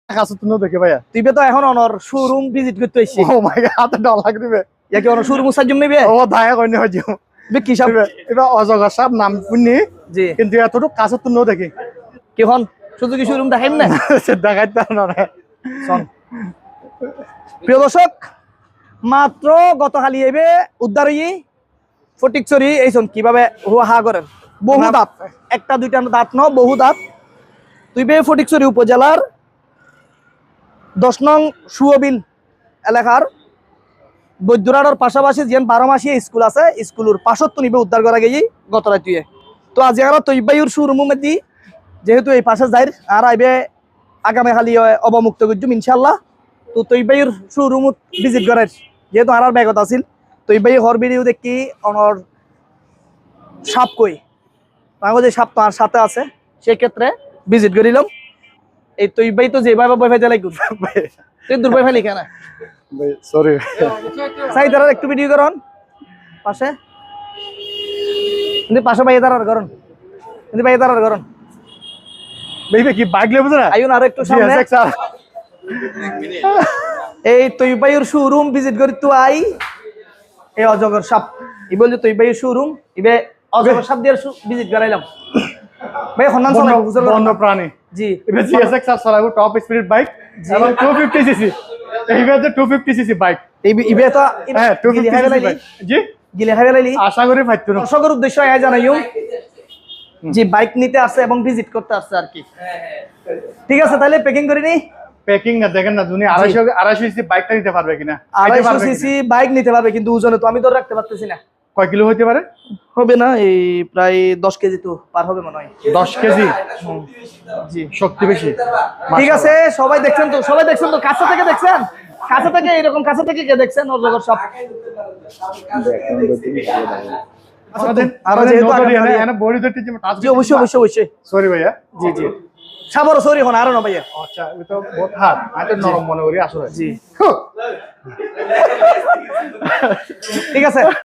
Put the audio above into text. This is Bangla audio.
কাছে তুমি দেখে ভাইয়া তুই তো এখন অনর শোরুম ভিজিট করতে আইছিস ও মাই গড হাতে ডল লাগ দিবে ইয়া কি অনর শোরুম সাজম নেবে ও দায়া কইনি হইছো বে কি সব এবার অজগর সাহেব নাম শুনি জি কিন্তু এতটুকু কাছে তুমি দেখি কি হন শুধু কি শোরুম দেখাইম না দেখাইতে না শোন প্রিয় দর্শক মাত্র গতকালি এবে উদ্ধার হই ফটিকছড়ি এইসন কিভাবে হা করেন বহু দাঁত একটা দুইটা দাঁত ন বহু দাঁত তুই বে ফটিকছড়ি উপজেলার 10 নং সুয়বিল এলাকার বৈদ্যরাড়র পাশাপাশি যেন 12 মাসিয়া স্কুল আছে স্কুলের পাশত তো নিবে উদ্ধার করা গেই গত রাতে তো আজ এগারো তৈবাইর শোরুম মেদি যেহেতু এই পাশে যাই আর আইবে আগামী খালি অবমুক্ত করছুম ইনশাল্লাহ তো তৈবাইর শোরুম ভিজিট করার যেহেতু আর ব্যাগত আছিল তৈবাই হর ভিডিও দেখি অনর সাপ কই যে সাপ তো আর সাথে আছে সেক্ষেত্রে ভিজিট করিলাম এই তৈবাই তো যেভাবে বই ফেলে লাগু তুই দুর্বই ফেলি কেন সরি সাই দাঁড়ার একটু ভিডিও করুন পাশে কিন্তু পাশে বাইরে দাঁড়ার করুন কিন্তু বাইরে দাঁড়ার করুন বেবি কি বাইক লেবু না আইন আর একটু সামনে এই তৈবাইর শোরুম ভিজিট করি তো আই এই অজগর সাপ ই বল যে তৈবাইর শোরুম ইবে অজগর সাপ দিয়ে ভিজিট করাইলাম ভাই হন্নান চালাবো বন্য প্রাণী জি এবে জিএসএক্স আর চালাবো টপ স্পিড বাইক এবং 250 সিসি এইবে যে 250 সিসি বাইক এই ইবে তো হ্যাঁ 250 সিসি বাইক জি গিলে খাইবে লাইলি আশা করি পাইতো না দর্শকের উদ্দেশ্য আয় জানাইও যে বাইক নিতে আসছে এবং ভিজিট করতে আসছে আর কি ঠিক আছে তাহলে প্যাকিং করে নি প্যাকিং না দেখেন না তুমি 250 সিসি বাইকটা নিতে পারবে কিনা 250 সিসি বাইক নিতে পারবে কিন্তু ওজনে তো আমি ধরে রাখতে পারতেছি না কয় কিলো হতে পারে হবে না এই প্রায় 10 কেজি তো পার হবে মনে হয় 10 কেজি জি শক্তি বেশি ঠিক আছে সবাই দেখছেন তো কাছে থেকে দেখছেন কাছে থেকে এরকম কাছে থেকে কে দেখছেন অজগর সব আর যেহেতু এখানে বডি ধরতে যে টাচ জি অবশ্যই সরি ভাইয়া জি সাবর সরি হন আর না ভাইয়া আচ্ছা এটা তো বহুত হার্ড আমি নরম মনে করি আসলে জি ঠিক আছে